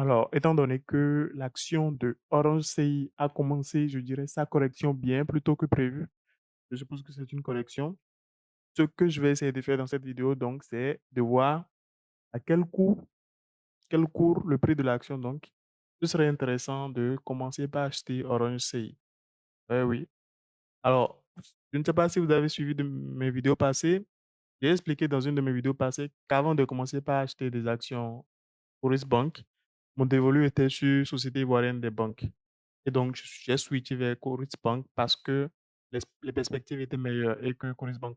Alors, étant donné que l'action de Orange CI a commencé, je dirais, sa correction bien plus tôt que prévu, je suppose que c'est une correction. Ce que je vais essayer de faire dans cette vidéo, donc, c'est de voir à quel cours le prix de l'action, donc. Ce serait intéressant de commencer par acheter Orange CI. Oui. Alors, je ne sais pas si vous avez suivi de mes vidéos passées. J'ai expliqué dans une de mes vidéos passées qu'avant de commencer par acheter des actions Coris Bank, mon dévolu était sur Société Ivoirienne des banques. Et donc, j'ai switché vers Coris Bank parce que les perspectives étaient meilleures et que Coris Bank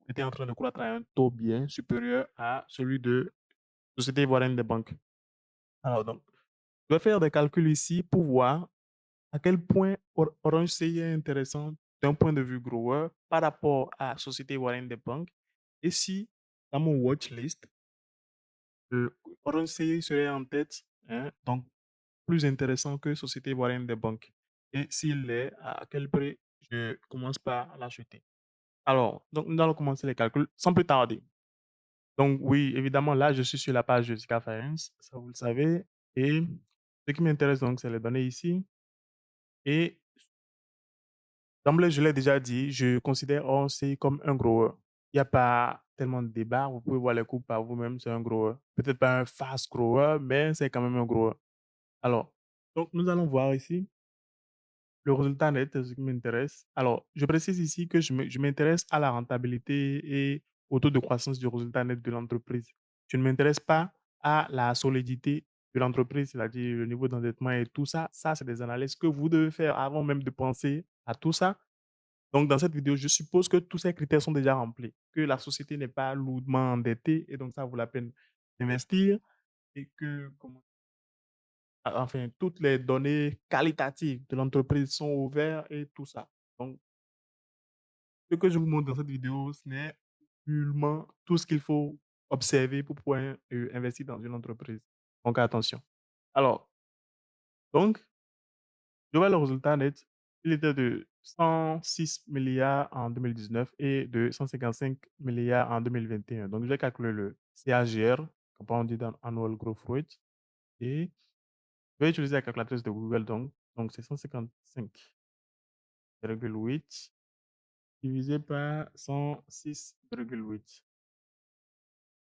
était en train de croître à un taux bien supérieur à celui de Société Ivoirienne des banques. Alors, donc, je vais faire des calculs ici pour voir à quel point Orange CI est intéressant d'un point de vue grower par rapport à Société Ivoirienne des banques et si, dans mon watch list, Orange CI serait en tête, hein, donc plus intéressant que Société Ivoirienne des banques. Et s'il l'est, à quel prix je commence par l'acheter. Alors, donc nous allons commencer les calculs sans plus tarder. Donc oui, évidemment, là, je suis sur la page de Zika Finance, ça vous le savez. Et ce qui m'intéresse donc, c'est les données ici. Et d'emblée, je l'ai déjà dit, je considère ONCI comme un grower. Il n'y a pas tellement de débat, vous pouvez voir les coûts par vous-même, c'est un grower. Peut-être pas un fast grower, mais c'est quand même un grower. Alors, donc nous allons voir ici le résultat net, c'est ce qui m'intéresse. Alors, je précise ici que je m'intéresse à la rentabilité et au taux de croissance du résultat net de l'entreprise. Je ne m'intéresse pas à la solidité de l'entreprise, c'est-à-dire le niveau d'endettement et tout ça. Ça, c'est des analyses que vous devez faire avant même de penser à tout ça. Donc, dans cette vidéo, je suppose que tous ces critères sont déjà remplis, que la société n'est pas lourdement endettée et donc ça vaut la peine d'investir et que, enfin, toutes les données qualitatives de l'entreprise sont ouvertes et tout ça. Donc, ce que je vous montre dans cette vidéo, ce n'est nullement tout ce qu'il faut observer pour pouvoir investir dans une entreprise. Donc, attention. Alors, donc, je vois le résultat net. Il était de 106 milliards en 2019 et de 155 milliards en 2021. Donc, je vais calculer le CAGR, comme on dit dans Annual Growth Rate, et je vais utiliser la calculatrice de Google. Donc c'est 155,8 divisé par 106,8.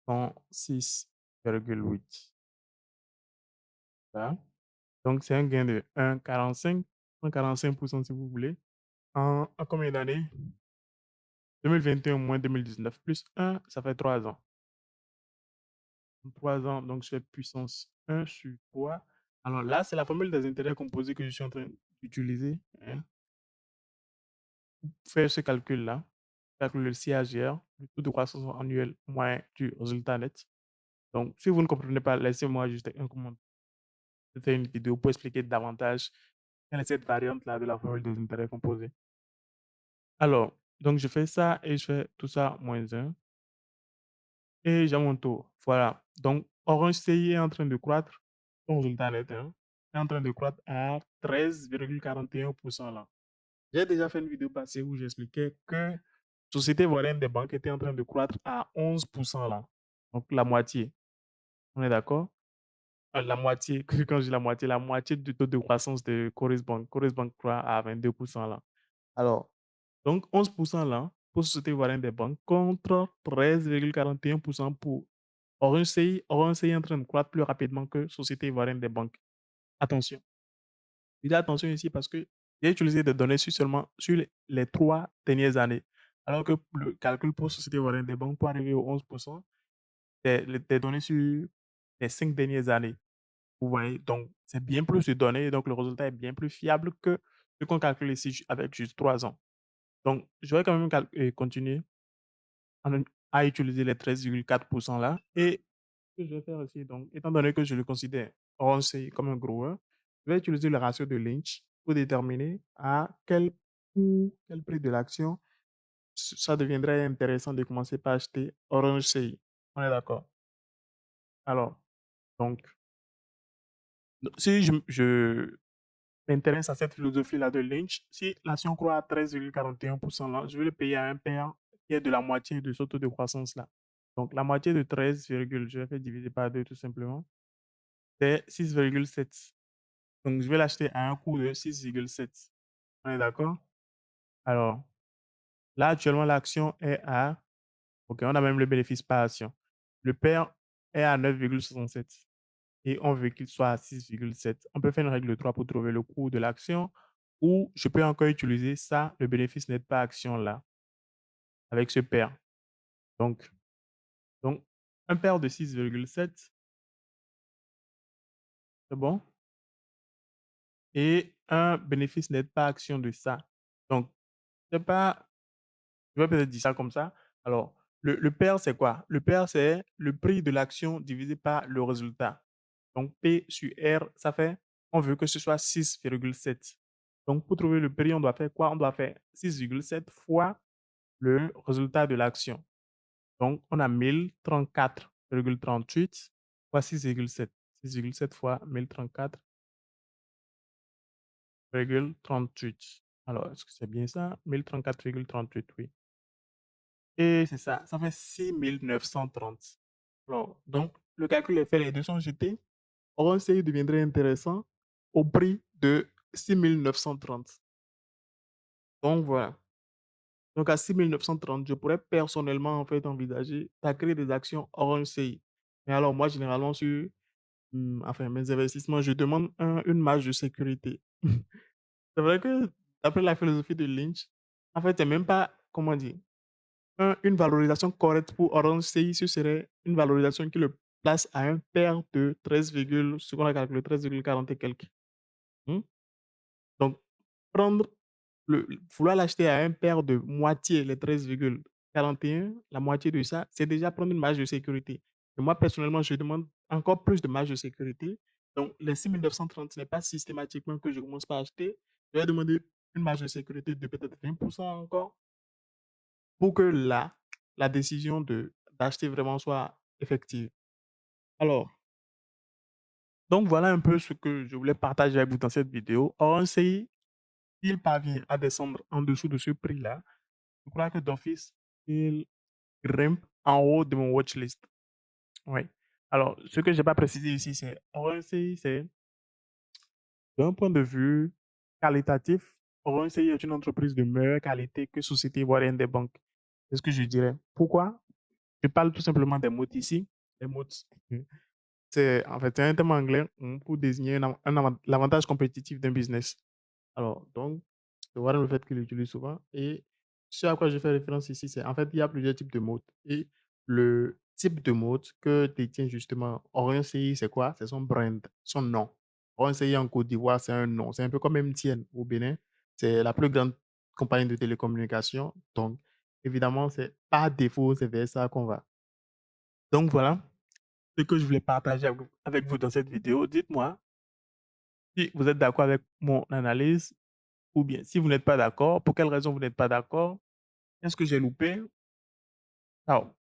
106,8. Voilà. Donc, c'est un gain de 1,45, 1,45% si vous voulez. En combien d'années? 2021 moins 2019 plus 1, ça fait 3 ans. En 3 ans, donc je fais puissance 1 sur 3. Alors là, c'est la formule des intérêts composés que je suis en train d'utiliser, hein, pour faire ce calcul-là. Calculer le CAGR, le taux de croissance annuel moins du résultat net. Donc, si vous ne comprenez pas, laissez-moi juste un commentaire. C'était une vidéo pour expliquer davantage quelle est cette variante-là de la formule des intérêts composés. Alors, donc je fais ça et je fais tout ça moins 1 et j'ai mon tour. Voilà. Donc, Orange CI est en train de croître. Son résultat net est en train de croître à 13,41% là. J'ai déjà fait une vidéo passée où j'expliquais que Société Ivoirienne des banques était en train de croître à 11% là. Donc, la moitié. On est d'accord? La moitié, quand je dis la moitié du taux de croissance de Coris Bank. Coris Bank croît à 22% là. Alors, donc 11% là, pour Société Ivoirienne des banques, contre 13,41% pour Orange CI. Orange CI est en train de croître plus rapidement que Société Ivoirienne des banques. Attention. Je dis attention ici parce que j'ai utilisé des données seulement sur les 3 dernières années. Alors que le calcul pour Société Ivoirienne des banques pour arriver au 11%, c'est des données sur les 5 dernières années. Vous voyez, donc c'est bien plus de données, donc le résultat est bien plus fiable que ce qu'on calcule ici avec juste 3 ans. Donc, je vais quand même continuer à utiliser les 13,4% là. Et ce que je vais faire aussi, donc, étant donné que je le considère avancé comme un grower, je vais utiliser le ratio de Lynch pour déterminer à quel coût, quel prix de l'action ça deviendrait intéressant de commencer par acheter Orange CI. On est d'accord. Alors, donc, si je m'intéresse à cette philosophie-là de Lynch, si l'action croît à 13,41% là, je vais le payer à un paiement qui est de la moitié de ce taux de croissance-là. Donc, la moitié de 13, je vais faire diviser par 2 tout simplement. c'est 6,7. Donc, je vais l'acheter à un coût de 6,7. On est d'accord? Alors, là, actuellement, l'action est à... OK, on a même le bénéfice par action. Le pair est à 9,67 et on veut qu'il soit à 6,7. On peut faire une règle de 3 pour trouver le coût de l'action ou je peux encore utiliser ça, le bénéfice net par action là, avec ce pair. Donc, donc un pair de 6,7, c'est bon? Et un bénéfice net par action de ça. Donc, c'est pas, je vais peut-être dire ça comme ça. Alors, le pair, c'est quoi? Le pair, c'est le prix de l'action divisé par le résultat. Donc, P sur R, ça fait, on veut que ce soit 6,7. Donc, pour trouver le prix, on doit faire quoi? On doit faire 6,7 fois le résultat de l'action. Donc, on a 1034,38 fois 6,7. 6,7 fois 1034,38. Alors, est-ce que c'est bien ça? 1034,38, oui. Et c'est ça, ça fait 6 930. Alors, donc, le calcul est fait, les deux sont jetés. Orange CI deviendrait intéressant au prix de 6 930. Donc, voilà. Donc, à 6 930, je pourrais personnellement, en fait, envisager d'acquérir des actions Orange CI. Mais alors, moi, généralement, sur enfin, mes investissements, je demande une marge de sécurité. C'est vrai que, d'après la philosophie de Lynch, en fait, c'est même pas, comment dire, une valorisation correcte pour Orange CI, ce serait une valorisation qui le place à un pair de 13, ce qu'on a calculé, 13,40 et quelques. Hmm? Donc, prendre vouloir l'acheter à un pair de moitié, les 13,41, la moitié de ça, c'est déjà prendre une marge de sécurité. Et moi, personnellement, je demande encore plus de marge de sécurité. Donc, les 6 930, ce n'est pas systématiquement que je commence par acheter. Je vais demander une marge de sécurité de peut-être 20% encore pour que la décision d'acheter vraiment soit effective. Alors, donc voilà un peu ce que je voulais partager avec vous dans cette vidéo. Or, s'il parvient à descendre en dessous de ce prix-là, je crois que d'office, il grimpe en haut de mon watchlist. Oui. Alors, ce que je n'ai pas précisé ici, c'est ONCI, c'est d'un point de vue qualitatif, ONCI est une entreprise de meilleure qualité que Société Ivoirienne des banques. C'est ce que je dirais. Pourquoi? Je parle tout simplement des mots ici. Les mots, c'est en fait c'est un terme anglais pour désigner l'avantage compétitif d'un business. Alors, donc, c'est Warren Buffett qui l'utilise souvent. Et ce à quoi je fais référence ici, c'est en fait, il y a plusieurs types de modes. Et le type de mode que détient justement Orion CI, c'est quoi? C'est son brand, son nom. Orion CI en Côte d'Ivoire, c'est un nom. C'est un peu comme MTN au Bénin. C'est la plus grande compagnie de télécommunications. Donc, évidemment, c'est par défaut, c'est vers ça qu'on va. Donc, voilà ce que je voulais partager avec vous dans cette vidéo. Dites-moi si vous êtes d'accord avec mon analyse ou bien si vous n'êtes pas d'accord, pour quelle raison vous n'êtes pas d'accord? Qu'est-ce que j'ai loupé? Ciao.